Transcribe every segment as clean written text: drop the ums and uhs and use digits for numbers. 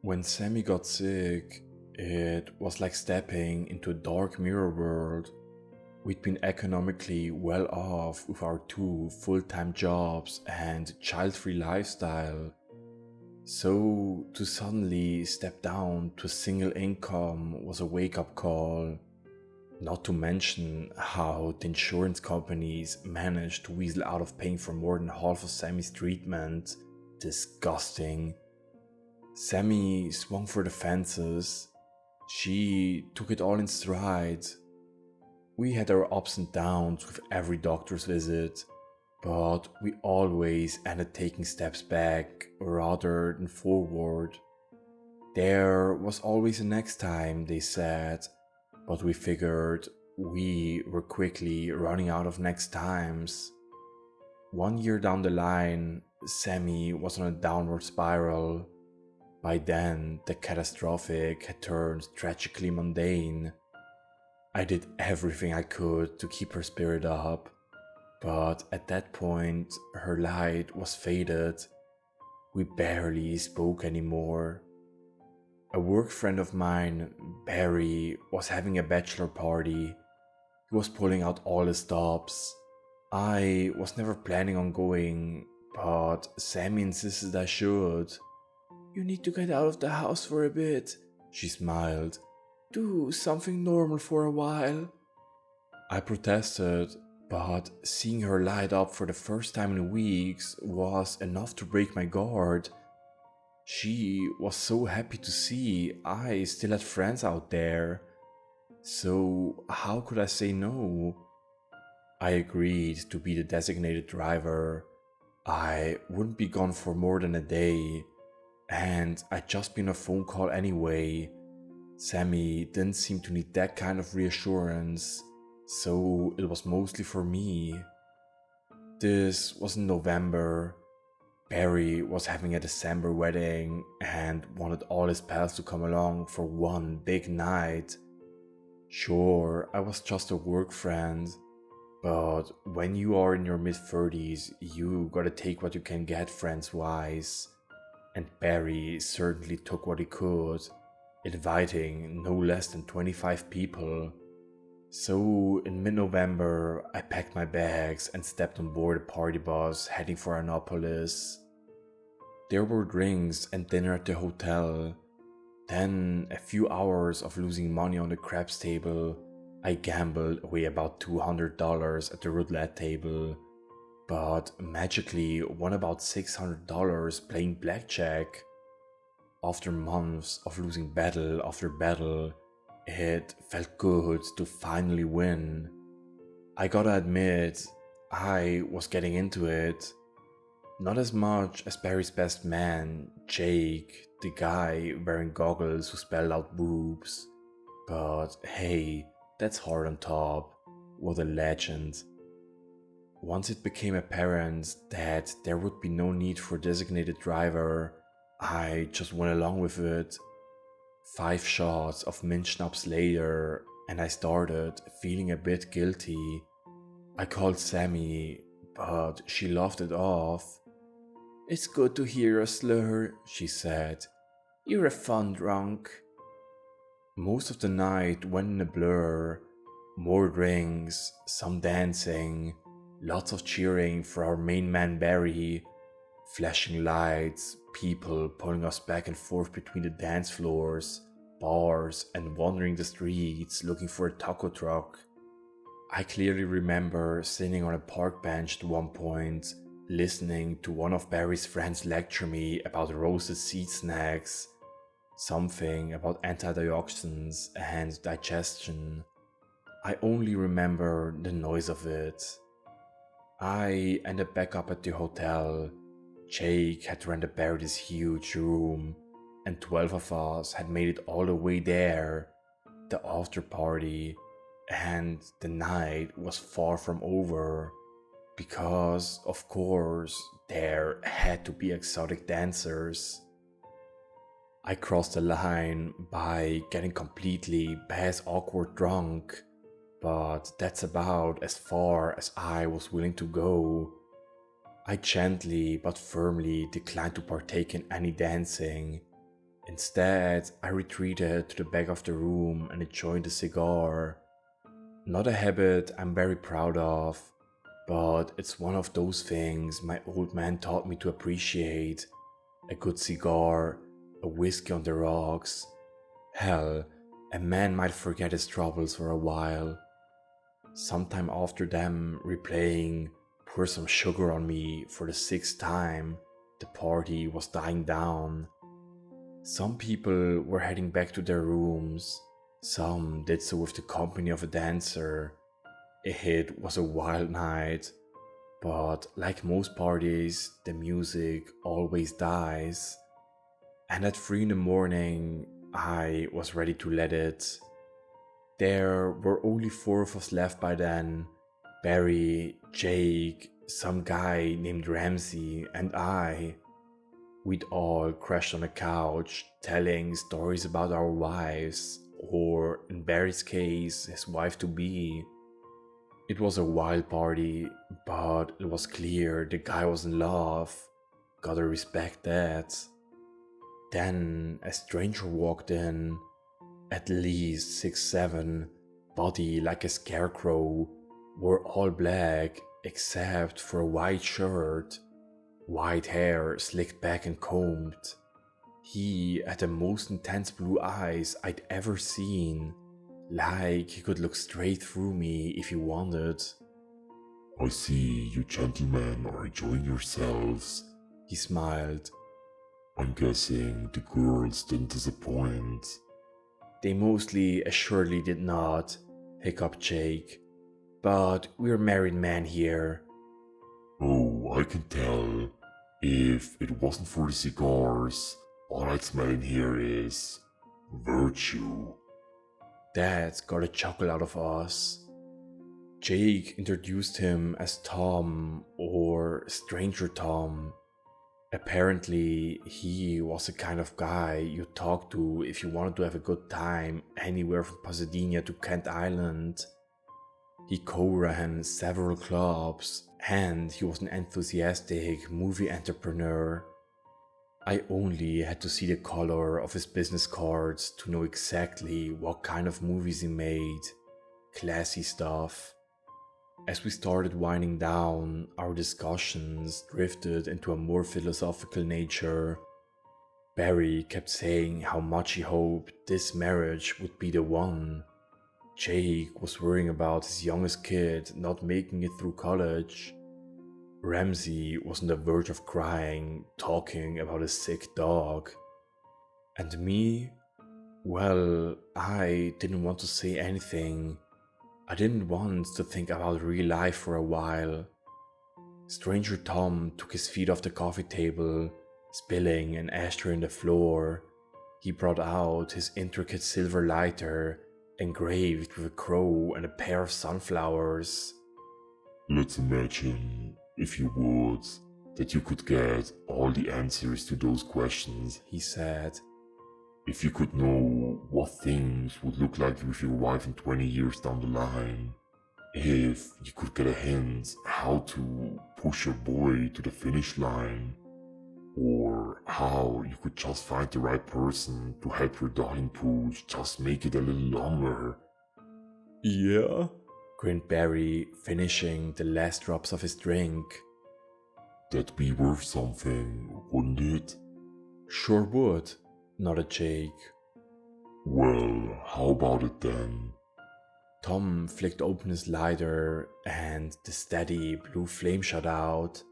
When Sammy got sick, it was like stepping into a dark mirror world. We'd been economically well off with our two full-time jobs and child-free lifestyle. So to suddenly step down to a single income was a wake-up call. Not to mention how the insurance companies managed to weasel out of paying for more than half of Sammy's treatment. Disgusting. Sammy swung for the fences. She took it all in stride. We had our ups and downs with every doctor's visit, but we always ended taking steps back rather than forward. There was always a next time, they said, but we figured we were quickly running out of next times. 1 year down the line, Sammy was on a downward spiral. By then, the catastrophic had turned tragically mundane. I did everything I could to keep her spirit up, but at that point, her light was faded. We barely spoke anymore. A work friend of mine, Barry, was having a bachelor party. He was pulling out all the stops. I was never planning on going, but Sammy insisted I should. "You need to get out of the house for a bit," she smiled. "Do something normal for a while." I protested, but seeing her light up for the first time in weeks was enough to break my guard. She was so happy to see I still had friends out there. So how could I say no? I agreed to be the designated driver. I wouldn't be gone for more than a day, and I'd just been on a phone call anyway. Sammy didn't seem to need that kind of reassurance, so it was mostly for me. This was in November. Barry was having a December wedding and wanted all his pals to come along for one big night. Sure, I was just a work friend, but when you are in your mid-30s, you gotta take what you can get friends-wise. And Barry certainly took what he could, inviting no less than 25 people. So in mid-November, I packed my bags and stepped on board a party bus heading for Annapolis. There were drinks and dinner at the hotel. Then a few hours of losing money on the craps table. I gambled away about $200 at the roulette table, but magically won about $600 playing blackjack. After months of losing battle after battle, it felt good to finally win. I gotta admit, I was getting into it. Not as much as Barry's best man, Jake, the guy wearing goggles who spelled out boobs. But hey, that's hard on top. What a legend. Once it became apparent that there would be no need for a designated driver, I just went along with it. 5 shots of mint schnapps later, and I started feeling a bit guilty. I called Sammy, but she laughed it off. "It's good to hear a slur," she said. "You're a fun drunk." Most of the night went in a blur. More drinks, some dancing, lots of cheering for our main man Barry, flashing lights, people pulling us back and forth between the dance floors, bars, and wandering the streets looking for a taco truck. I clearly remember sitting on a park bench at one point, listening to one of Barry's friends lecture me about roasted seed snacks, something about antioxidants and digestion. I only remember the noise of it. I ended back up at the hotel. Jake had rented Barry this huge room, and 12 of us had made it all the way there. The after party, and the night was far from over. Because, of course, there had to be exotic dancers. I crossed the line by getting completely bass awkward drunk, but that's about as far as I was willing to go. I gently but firmly declined to partake in any dancing. Instead, I retreated to the back of the room and enjoyed a cigar. Not a habit I'm very proud of, but it's one of those things my old man taught me to appreciate. A good cigar, a whiskey on the rocks. Hell, a man might forget his troubles for a while. Sometime after them replaying Pour Some Sugar on Me for the sixth time, the party was dying down. Some people were heading back to their rooms, some did so with the company of a dancer. It was a wild night, but like most parties, the music always dies. And at 3 in the morning, I was ready to let it. There were only 4 of us left by then: Barry, Jake, some guy named Ramsey, and I. We'd all crashed on a couch, telling stories about our wives, or in Barry's case, his wife-to-be. It was a wild party, but it was clear the guy was in love. Gotta respect that. Then a stranger walked in, at least 6'7", body like a scarecrow, wore all black except for a white shirt, white hair slicked back and combed. He had the most intense blue eyes I'd ever seen, like he could look straight through me if he wanted. "I see you gentlemen are enjoying yourselves," He smiled. "I'm guessing the girls didn't disappoint." They mostly assuredly did not, hiccuped Jake. But we're married men here. "Oh, I can tell. If it wasn't for the cigars, all I'd smell in here is virtue." That got a chuckle out of us. Jake introduced him as Tom, or Stranger Tom. Apparently, he was the kind of guy you talk to if you wanted to have a good time anywhere from Pasadena to Kent Island. He co-ran several clubs, and he was an enthusiastic movie entrepreneur. I only had to see the color of his business cards to know exactly what kind of movies he made. Classy stuff. As we started winding down, our discussions drifted into a more philosophical nature. Barry kept saying how much he hoped this marriage would be the one. Jake was worrying about his youngest kid not making it through college. Ramsey was on the verge of crying, talking about a sick dog. And me? Well, I didn't want to say anything. I didn't want to think about real life for a while. Stranger Tom took his feet off the coffee table, spilling an ashtray on the floor. He brought out his intricate silver lighter, engraved with a crow and a pair of sunflowers. "Let's imagine, if you would, that you could get all the answers to those questions," he said. "If you could know what things would look like with your wife in 20 years down the line. If you could get a hint how to push your boy to the finish line. Or how you could just find the right person to help your dying pooch just make it a little longer." Yeah? Grinned Barry, finishing the last drops of his drink. "That'd be worth something, wouldn't it?" Sure would, nodded Jake. "Well, how about it then?" Tom flicked open his lighter and the steady blue flame shot out.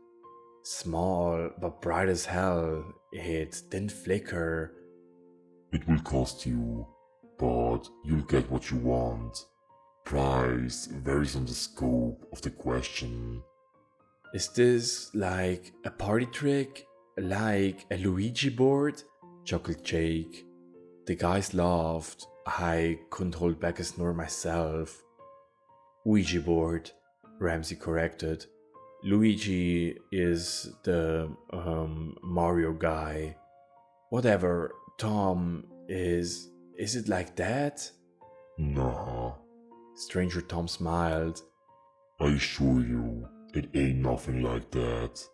Small but bright as hell, it didn't flicker. "It will cost you, but you'll get what you want. Price varies on the scope of the question." Is this like a party trick? Like a Luigi board? Chuckled Jake. The guys laughed. I couldn't hold back a snore myself. Ouija board, Ramsey corrected. Luigi is the Mario guy. Whatever, Tom, is it like that? "Nah, Stranger Tom smiled. I assure you, it ain't nothing like that."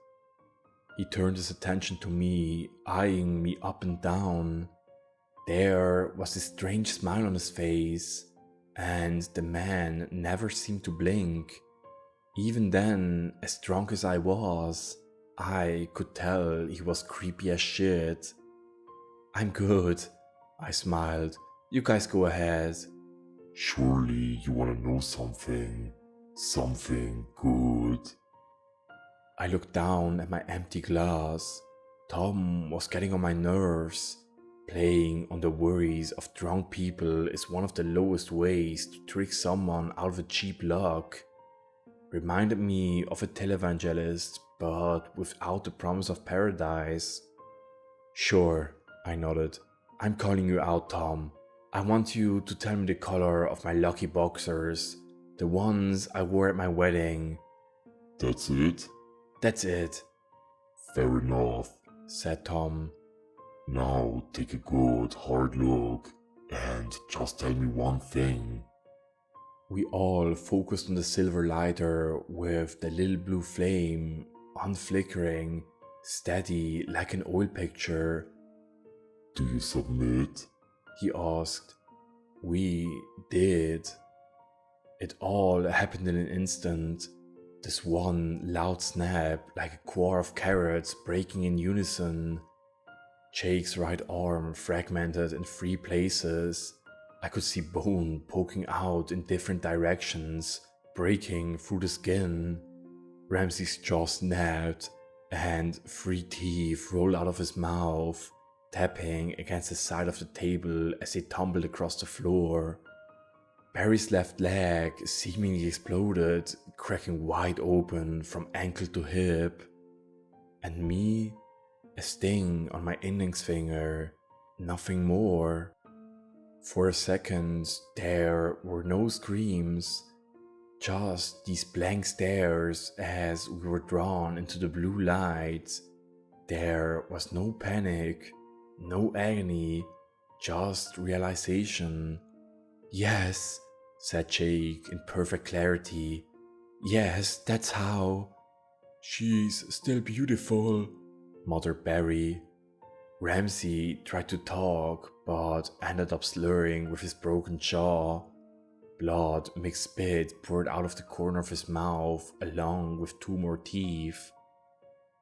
He turned his attention to me, eyeing me up and down. There was this strange smile on his face, and the man never seemed to blink. Even then, as drunk as I was, I could tell he was creepy as shit. I'm good, I smiled. You guys go ahead. Surely you want to know something. Something good. I looked down at my empty glass. Tom was getting on my nerves. Playing on the worries of drunk people is one of the lowest ways to trick someone out of a cheap luck. Reminded me of a televangelist, but without the promise of paradise. Sure, I nodded. I'm calling you out, Tom. I want you to tell me the color of my lucky boxers, the ones I wore at my wedding. That's it? That's it, Fair enough. said Tom. Now take a good hard look and just tell me one thing. We all focused on the silver lighter with the little blue flame, unflickering, steady like an oil picture. Do you submit? He asked. We did. It all happened in an instant. This one loud snap, like a quart of carrots breaking in unison. Jake's right arm fragmented in 3 places. I could see bone poking out in different directions, breaking through the skin. Ramsey's jaw snapped, and 3 teeth rolled out of his mouth, tapping against the side of the table as they tumbled across the floor. Barry's left leg seemingly exploded, cracking wide open from ankle to hip. And me, a sting on my index finger, nothing more. For a second, there were no screams, just these blank stares as we were drawn into the blue light. There was no panic, no agony, just realization. Yes, said Jake in perfect clarity. Yes, that's how. She's still beautiful, muttered Barry. Ramsey tried to talk, but ended up slurring with his broken jaw. Blood mixed spit poured out of the corner of his mouth, along with 2 more teeth.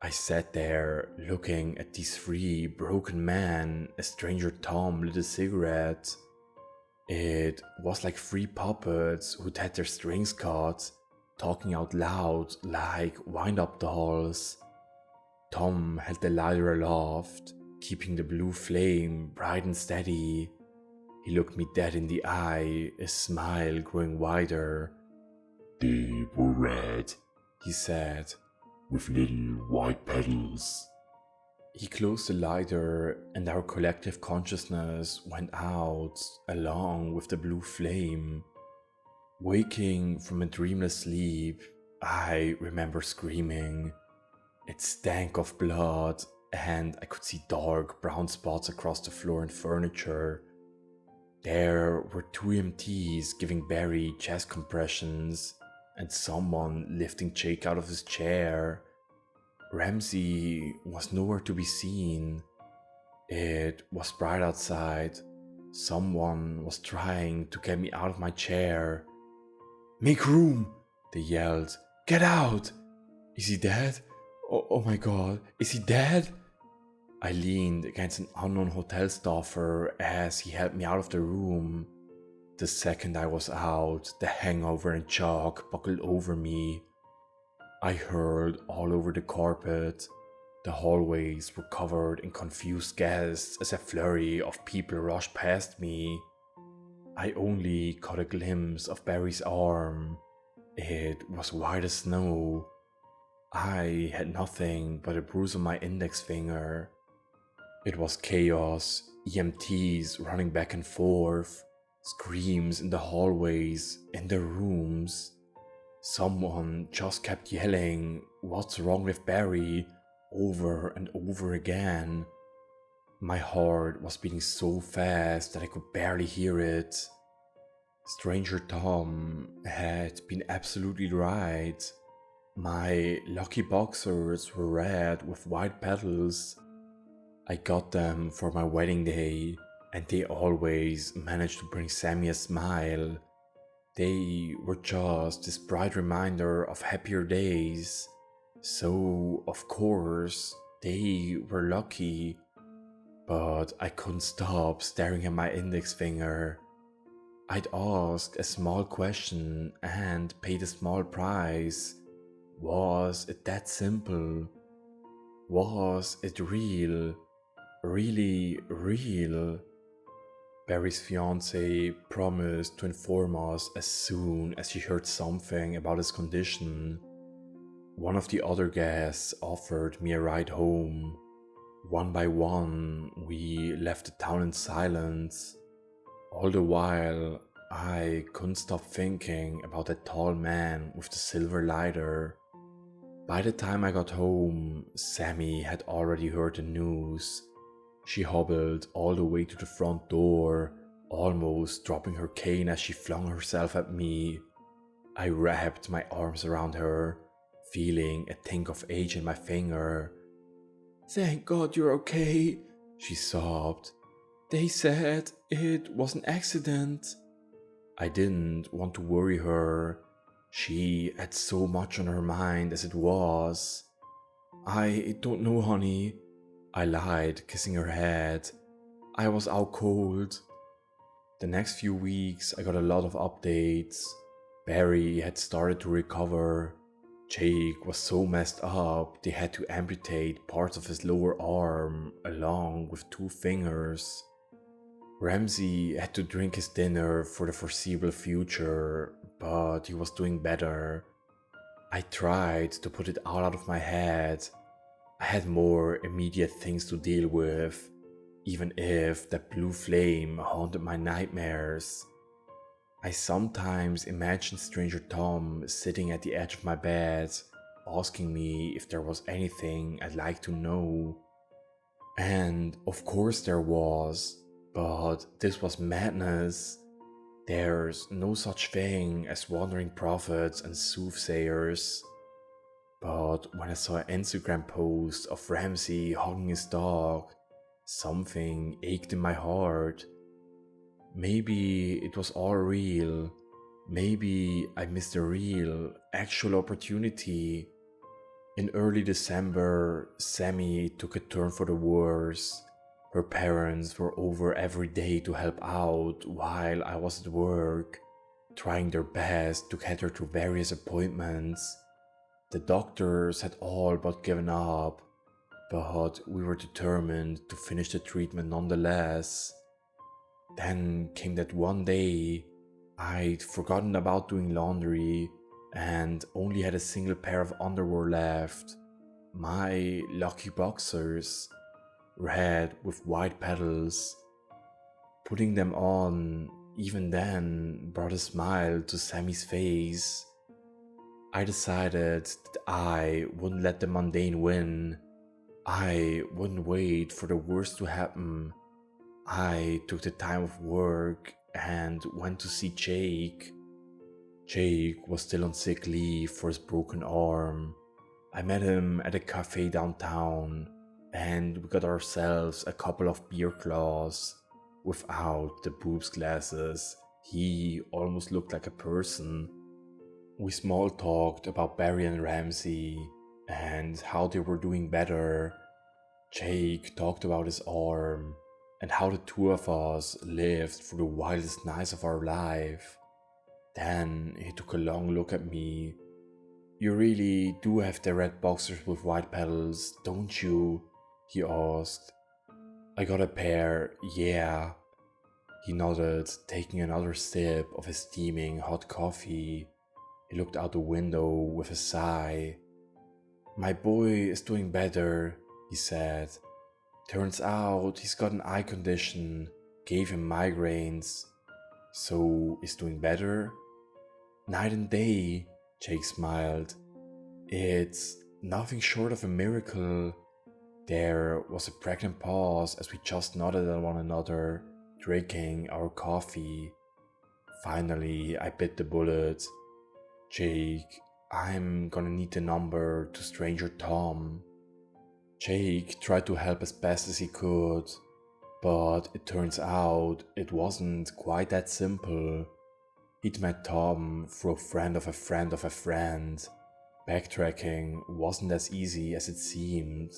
I sat there, looking at these 3 broken men as Stranger Tom lit a cigarette. It was like 3 puppets who'd had their strings cut, talking out loud like wind-up dolls. Tom held the lighter aloft, keeping the blue flame bright and steady. He looked me dead in the eye, his smile growing wider. They were red, He said. with little white petals. He closed the lighter, and our collective consciousness went out along with the blue flame. Waking from a dreamless sleep, I remember screaming. It stank of blood, and I could see dark brown spots across the floor and furniture. There were 2 EMTs giving Barry chest compressions, and someone lifting Jake out of his chair. Ramsey was nowhere to be seen. It was bright outside. Someone was trying to get me out of my chair. Make room, they yelled. Get out! Is he dead? Oh my god, is he dead? I leaned against an unknown hotel staffer as he helped me out of the room. The second I was out, the hangover and shock buckled over me. I hurled all over the carpet. The hallways were covered in confused guests as a flurry of people rushed past me. I only caught a glimpse of Barry's arm. It was white as snow. I had nothing but a bruise on my index finger. It was chaos, EMTs running back and forth, screams in the hallways, in the rooms. Someone just kept yelling, "What's wrong with Barry?" over and over again. My heart was beating so fast that I could barely hear it. Stranger Tom had been absolutely right. My lucky boxers were red with white petals. I got them for my wedding day. and they always managed to bring Sammy a smile. They were just this bright reminder of happier days. So, of course, they were lucky, but I couldn't stop staring at my index finger. I'd ask a small question and paid a small price. Was it that simple? Was it real? Really real? Barry's fiance promised to inform us as soon as she heard something about his condition. One of the other guests offered me a ride home. One by one, we left the town in silence. All the while, I couldn't stop thinking about that tall man with the silver lighter. By the time I got home, Sammy had already heard the news. She hobbled all the way to the front door, almost dropping her cane as she flung herself at me. I wrapped my arms around her, feeling a tinge of age in my finger. "Thank God you're okay," she sobbed. "They said it was an accident." I didn't want to worry her. She had so much on her mind as it was. "I don't know, honey," I lied, kissing her head. "I was out cold." The next few weeks I got a lot of updates. Barry had started to recover. Jake was so messed up they had to amputate parts of his lower arm along with 2 fingers. Ramsey had to drink his dinner for the foreseeable future, but he was doing better. I tried to put it all out of my head. I had more immediate things to deal with, even if that blue flame haunted my nightmares. I sometimes imagined Stranger Tom sitting at the edge of my bed, asking me if there was anything I'd like to know. And of course there was, but this was madness. There's no such thing as wandering prophets and soothsayers. But when I saw an Instagram post of Ramsey hugging his dog, something ached in my heart. Maybe it was all real. Maybe I missed a real, actual opportunity. In early December, Sammy took a turn for the worse. Her parents were over every day to help out while I was at work, trying their best to get her to various appointments. The doctors had all but given up, but we were determined to finish the treatment nonetheless. Then came that one day. I'd forgotten about doing laundry and only had a single pair of underwear left. My lucky boxers, red with white petals. Putting them on, even then, brought a smile to Sammy's face. I decided that I wouldn't let the mundane win. I wouldn't wait for the worst to happen. I took the time off work and went to see Jake. Jake was still on sick leave for his broken arm. I met him at a cafe downtown and we got ourselves a couple of beer claws. Without the boobs glasses, he almost looked like a person. We small talked about Barry and Ramsey and how they were doing better. Jake talked about his arm and how the 2 of us lived through the wildest nights of our life. Then he took a long look at me. "You really do have the red boxers with white petals, don't you?" he asked. "I got a pair, yeah." He nodded, taking another sip of his steaming hot coffee. He looked out the window with a sigh. "My boy is doing better," he said. "Turns out he's got an eye condition, gave him migraines. So he's doing better?" "Night and day," Jake smiled. "It's nothing short of a miracle." There was a pregnant pause as we just nodded at one another, drinking our coffee. Finally, I bit the bullet. "Jake, I'm gonna need the number to Stranger Tom." Jake tried to help as best as he could. But it turns out it wasn't quite that simple. He'd met Tom through a friend of a friend of a friend. Backtracking wasn't as easy as it seemed.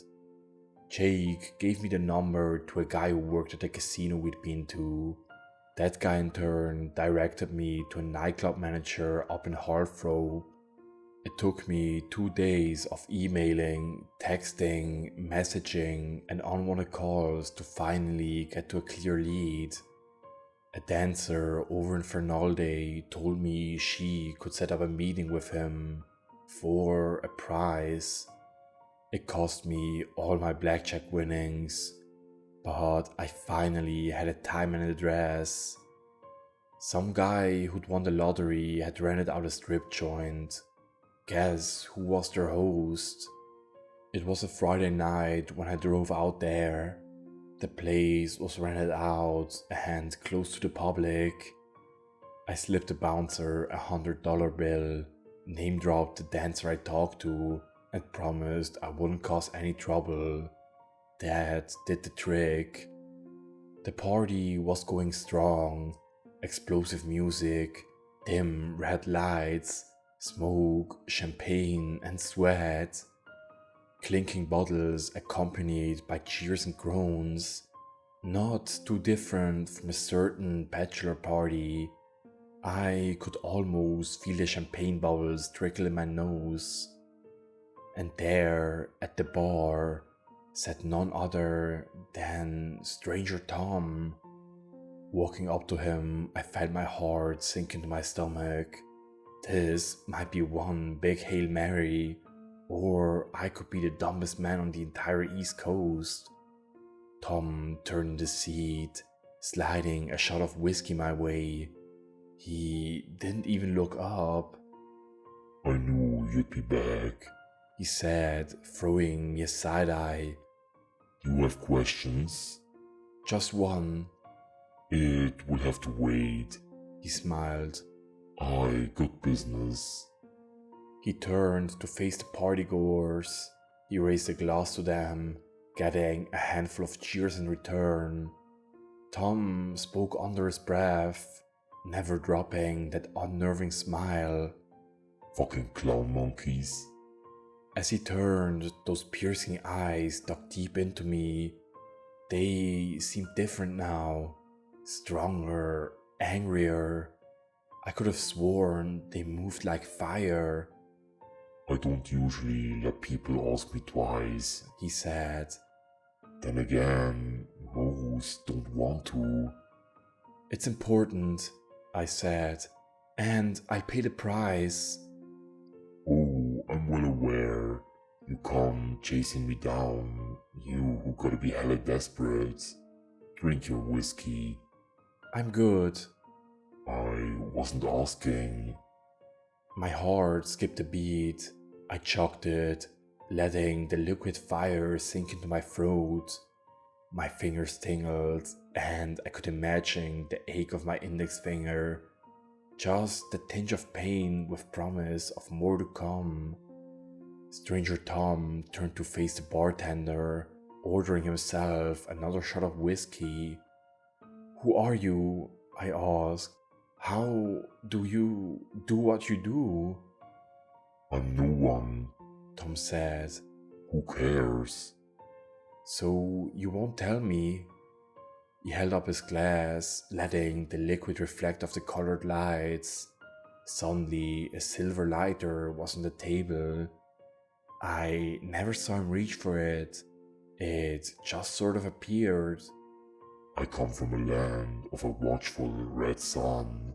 Jake gave me the number to a guy who worked at the casino we'd been to. That guy in turn directed me to a nightclub manager up in Hearthrow. It took me 2 days of emailing, texting, messaging, and unwanted calls to finally get to a clear lead. A dancer over in Fernalde told me she could set up a meeting with him for a price. It cost me all my blackjack winnings, but I finally had a time and an address. Some guy who'd won the lottery had rented out a strip joint. Guess who was their host? It was a Friday night when I drove out there. The place was rented out and closed to the public. I slipped the bouncer $100 bill, name dropped the dancer I talked to, and promised I wouldn't cause any trouble. That did the trick. The party was going strong. Explosive music, dim red lights, smoke, champagne, and sweat. Clinking bottles accompanied by cheers and groans. Not too different from a certain bachelor party. I could almost feel the champagne bubbles trickle in my nose. And there, at the bar, sat none other than Stranger Tom. Walking up to him, I felt my heart sink into my stomach. This might be one big Hail Mary, or I could be the dumbest man on the entire East Coast. Tom turned in the seat, sliding a shot of whiskey my way. He didn't even look up. I knew you'd be back. He said, throwing me a side eye. You have questions? Just one. It will have to wait. He smiled. I got business. He turned to face the partygoers. He raised a glass to them, getting a handful of cheers in return. Tom spoke under his breath, never dropping that unnerving smile. Fucking clown monkeys. As he turned, those piercing eyes dug deep into me. They seemed different now, stronger, angrier. I could have sworn they moved like fire. I don't usually let people ask me twice, He said. Then again, most don't want to. It's important, I said, and I'll pay the price. Oh, I'm well aware. You come chasing me down. You who gotta be hella desperate. Drink your whiskey. I'm good. I wasn't asking. My heart skipped a beat. I chugged it, letting the liquid fire sink into my throat. My fingers tingled, and I could imagine the ache of my index finger. Just the tinge of pain with promise of more to come. Stranger Tom turned to face the bartender, ordering himself another shot of whiskey. Who are you? I asked. How do you do what you do? I'm no one. Tom said. Who cares? So you won't tell me? He held up his glass, letting the liquid reflect off the colored lights. Suddenly, a silver lighter was on the table. I never saw him reach for it. It just sort of appeared. I come from a land of a watchful red sun,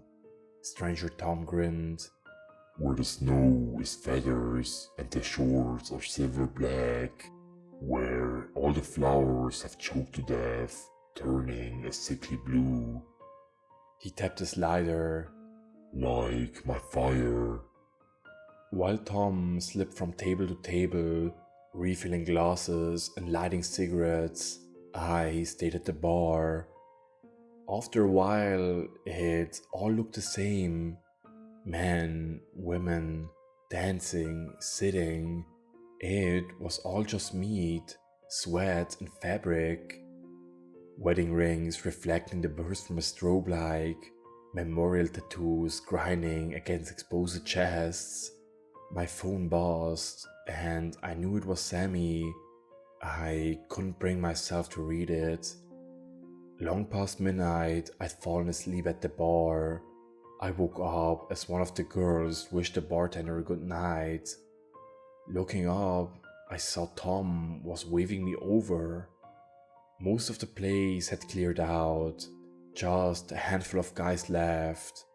Stranger Tom grinned. where the snow is feathers and the shores are silver black, where all the flowers have choked to death, turning a sickly blue, He tapped his lighter. like my fire. While Tom slipped from table to table, refilling glasses and lighting cigarettes, I stayed at the bar. After a while, it all looked the same. Men, women, dancing, sitting. It was all just meat, sweat, and fabric. wedding rings reflecting the burst from a strobe light, memorial tattoos grinding against exposed chests. My phone buzzed, and I knew it was Sammy. I couldn't bring myself to read it. Long past midnight, I'd fallen asleep at the bar. I woke up as one of the girls wished the bartender good night. Looking up, I saw Tom was waving me over. Most of the place had cleared out, just a handful of guys left.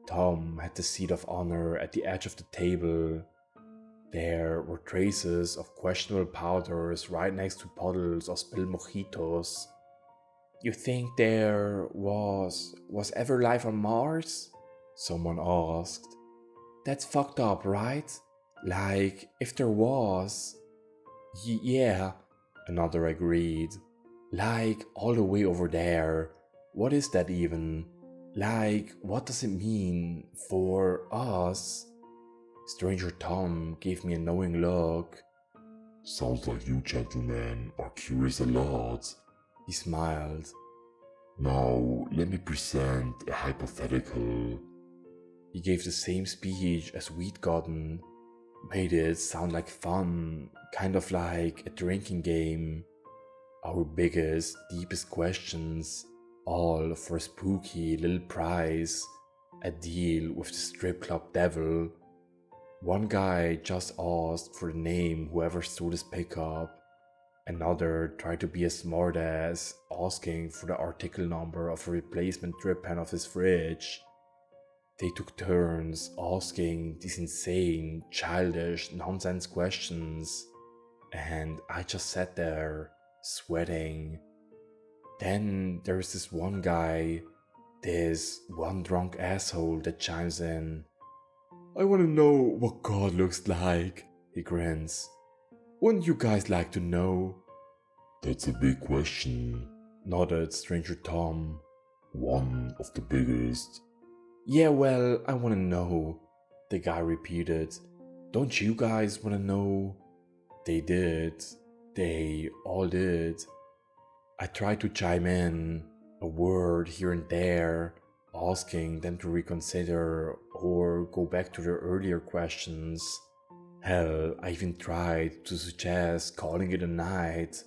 Tom had the seat of honor at the edge of the table. There were traces of questionable powders right next to puddles of spilled mojitos. "You think there was ever life on Mars?" someone asked. "That's fucked up, right? Like, if there was..." Yeah, another agreed. "Like, all the way over there. What is that even? Like, what does it mean for us?" Stranger Tom gave me a knowing look. Sounds like you gentlemen are curious a lot. He smiled. Now, let me present a hypothetical. He gave the same speech as we'd gotten. Made it sound like fun, kind of like a drinking game. Our biggest, deepest questions, all for a spooky little prize, a deal with the strip club devil. One guy just asked for the name whoever stole his pickup. Another tried to be a smartass, asking for the article number of a replacement drip pan of his fridge. They took turns asking these insane, childish, nonsense questions, and I just sat there, sweating. Then there's this one guy, this one drunk asshole that chimes in. "I wanna know what God looks like," he grins. "Wouldn't you guys like to know?" That's a big question. Nodded Stranger Tom. One of the biggest. "Yeah, well, I wanna know," the guy repeated. "Don't you guys wanna know?" They did. They all did. I tried to chime in, a word here and there, asking them to reconsider or go back to their earlier questions. Hell, I even tried to suggest calling it a night,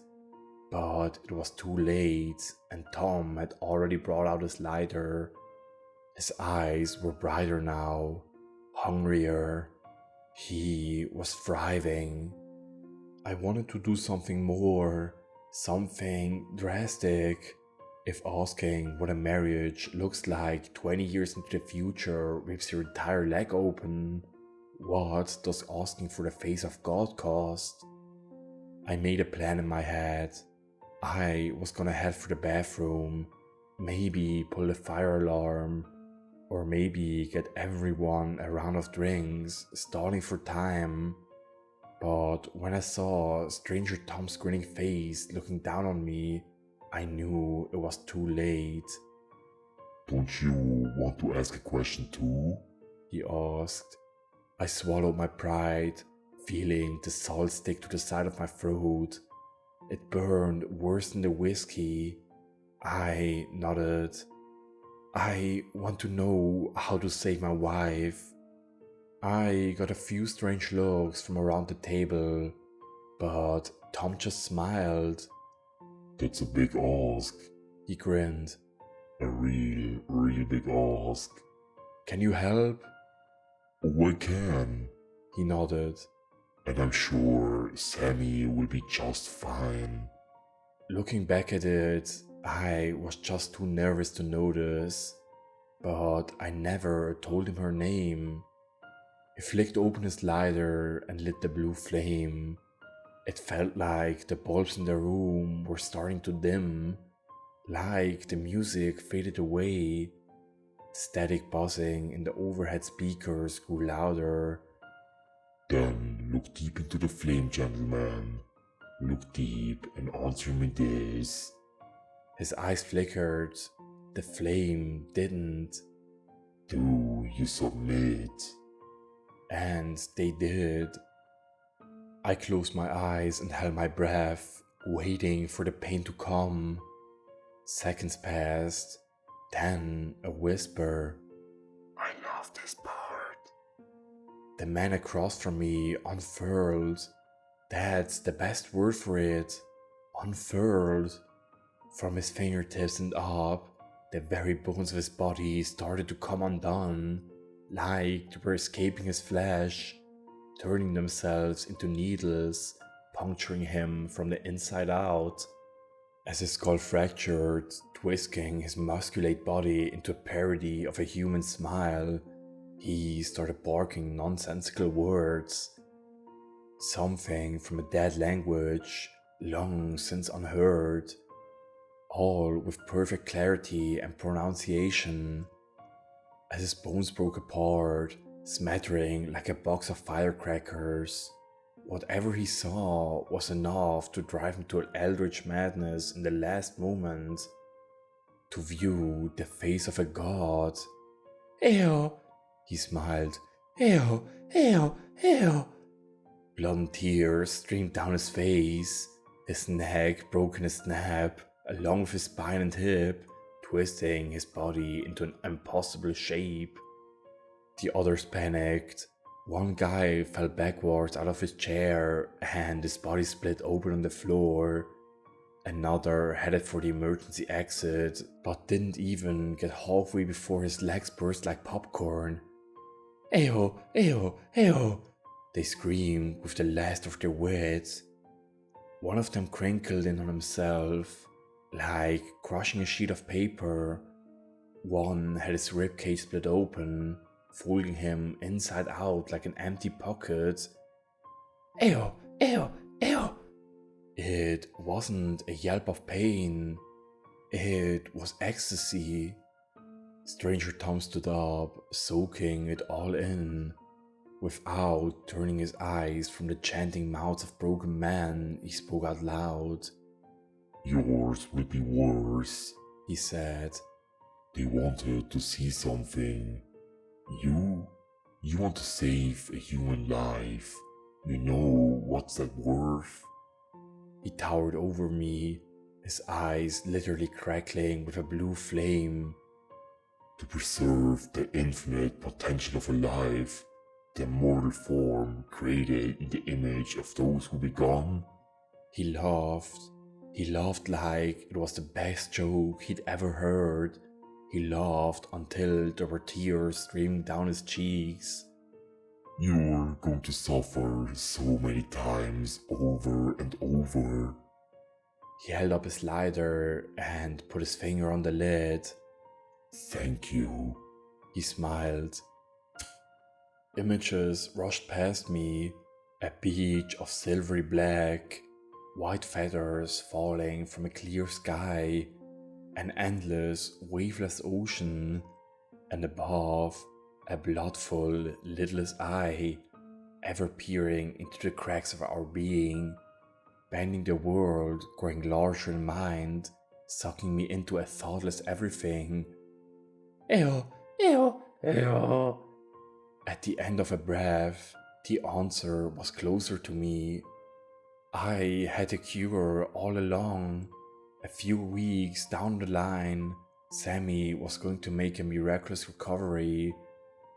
but it was too late and Tom had already brought out his lighter. His eyes were brighter now, hungrier. He was thriving. I wanted to do something more, something drastic. If asking what a marriage looks like 20 years into the future rips your entire leg open, what does asking for the face of God cost? I made a plan in my head. I was gonna head for the bathroom, maybe pull the fire alarm, or maybe get everyone a round of drinks, stalling for time. But when I saw Stranger Tom's grinning face looking down on me, I knew it was too late. Don't you want to ask a question too? He asked. I swallowed my pride, feeling the salt stick to the side of my throat. It burned worse than the whiskey. I nodded. "I want to know how to save my wife." I got a few strange looks from around the table, but Tom just smiled. That's a big ask. He grinned. A real big ask. "Can you help?" Oh, I can. He nodded. And I'm sure Sammy will be just fine. Looking back at it, I was just too nervous to notice, but I never told him her name. He flicked open his lighter and lit the blue flame. It felt like the bulbs in the room were starting to dim, like the music faded away. Static buzzing in the overhead speakers grew louder. Then look deep into the flame, gentlemen. Look deep and answer me this. His eyes flickered. The flame didn't. Do you submit? And they did. I closed my eyes and held my breath, waiting for the pain to come. Seconds passed, then a whisper. I love this part. The man across from me unfurled. That's the best word for it. Unfurled. From his fingertips and up, the very bones of his body started to come undone, like they were escaping his flesh, turning themselves into needles, puncturing him from the inside out. As his skull fractured, twisting his musculate body into a parody of a human smile, he started barking nonsensical words. Something from a dead language, long since unheard, all with perfect clarity and pronunciation. As his bones broke apart, smattering like a box of firecrackers, whatever he saw was enough to drive him to an eldritch madness in the last moment. To view the face of a god. Ew, he smiled. Ew, ew, ew. Blood and tears streamed down his face, his neck broke in a snap, along with his spine and hip, twisting his body into an impossible shape. The others panicked. One guy fell backwards out of his chair and his body split open on the floor. Another headed for the emergency exit, but didn't even get halfway before his legs burst like popcorn. Ew, ew, ew, they screamed with the last of their wits. One of them crinkled in on himself, like crushing a sheet of paper. One had his ribcage split open, folding him inside out like an empty pocket. Ew, ew, ew. It wasn't a yelp of pain. It was ecstasy. Stranger Tom stood up, soaking it all in. Without turning his eyes from the chanting mouths of broken men, he spoke out loud. Yours will be worse, he said. They wanted to see something. You want to save a human life. You know what's that worth? He towered over me, his eyes literally crackling with a blue flame. To preserve the infinite potential of a life, the immortal form created in the image of those who be gone. He laughed. He laughed like it was the best joke he'd ever heard. He laughed until there were tears streaming down his cheeks. You're going to suffer so many times over and over. He held up his lighter and put his finger on the lid. Thank you, he smiled. Images rushed past me, a beach of silvery black, white feathers falling from a clear sky, an endless, waveless ocean, and above, a bloodful, lidless eye, ever peering into the cracks of our being, bending the world, growing larger in mind, sucking me into a thoughtless everything. Ew, ew, ew. At the end of a breath, the answer was closer to me. I had a cure all along. A few weeks down the line, Sammy was going to make a miraculous recovery.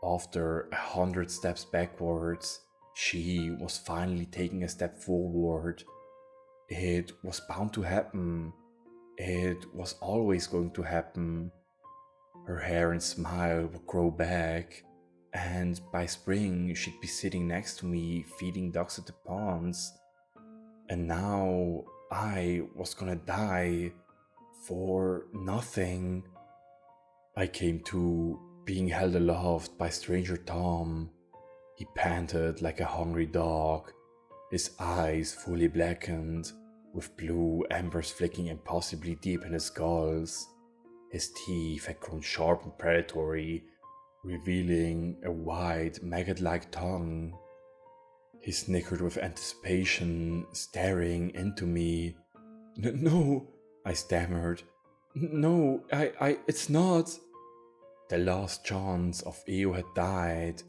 After 100 steps backwards, she was finally taking a step forward. It was bound to happen. It was always going to happen. Her hair and smile would grow back, and by spring she'd be sitting next to me feeding ducks at the ponds. And now I was gonna die for nothing. I came to, being held aloft by Stranger Tom. He panted like a hungry dog, his eyes fully blackened, with blue embers flicking impossibly deep in his skulls. His teeth had grown sharp and predatory, revealing a wide, maggot-like tongue. He snickered with anticipation, staring into me. No, I stammered. No, it's not. The last chance of Eo had died,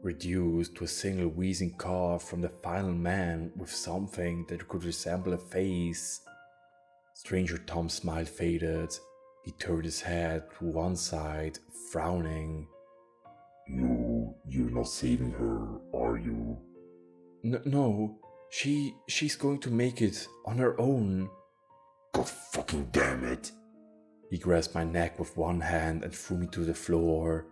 reduced to a single wheezing cough from the final man with something that could resemble a face. Stranger Tom's smile faded, He turned his head to one side, frowning. You're not saving her, are you? No, she's going to make it on her own. God fucking damn it. He grasped my neck with one hand and threw me to the floor.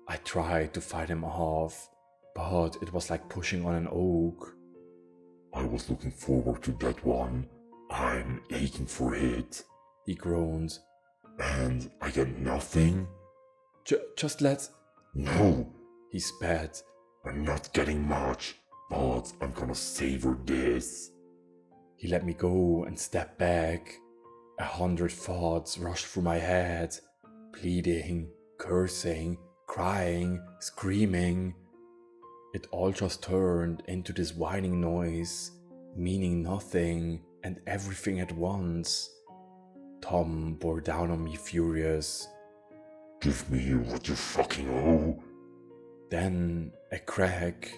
I tried to fight him off, but it was like pushing on an oak. I was looking forward to that one. I'm aching for it. He groaned. And I get nothing? Just let... No, He spat. I'm not getting much, but I'm gonna savor this. He let me go and stepped back. 100 thoughts rushed through my head, pleading, cursing, crying, screaming. It all just turned into this whining noise, meaning nothing and everything at once. Tom bore down on me furious. Give me what you fucking owe. Then a crack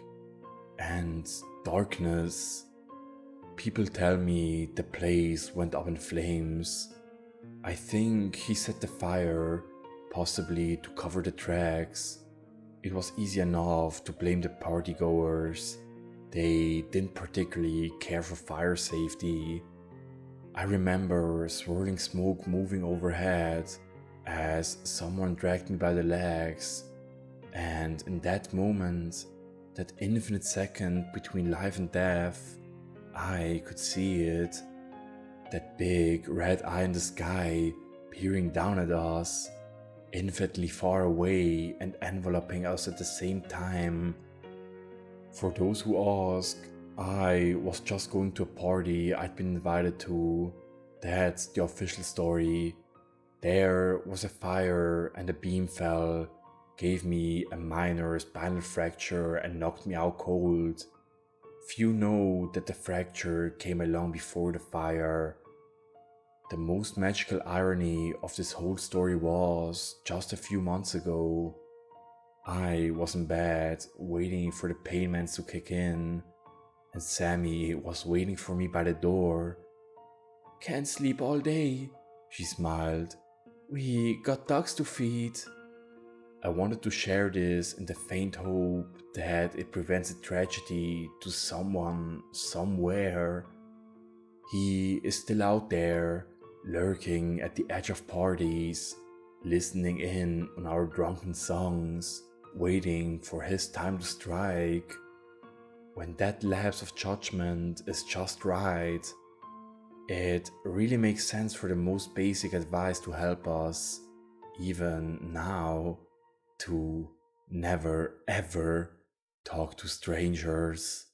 and darkness. People tell me the place went up in flames. I think he set the fire, possibly to cover the tracks. It was easy enough to blame the partygoers. They didn't particularly care for fire safety. I remember swirling smoke moving overhead as someone dragged me by the legs. And in that moment, that infinite second between life and death, I could see it. That big red eye in the sky peering down at us, infinitely far away and enveloping us at the same time. For those who ask, I was just going to a party I'd been invited to. That's the official story. There was a fire and a beam fell, gave me a minor spinal fracture and knocked me out cold. Few know that the fracture came along before the fire. The most magical irony of this whole story was, just a few months ago, I was in bed waiting for the pain meds to kick in, and Sammy was waiting for me by the door. "Can't sleep all day," she smiled. "We got dogs to feed." I wanted to share this in the faint hope that it prevents a tragedy to someone, somewhere. He is still out there, lurking at the edge of parties, listening in on our drunken songs, waiting for his time to strike. When that lapse of judgment is just right, it really makes sense for the most basic advice to help us, even now, to never ever talk to strangers.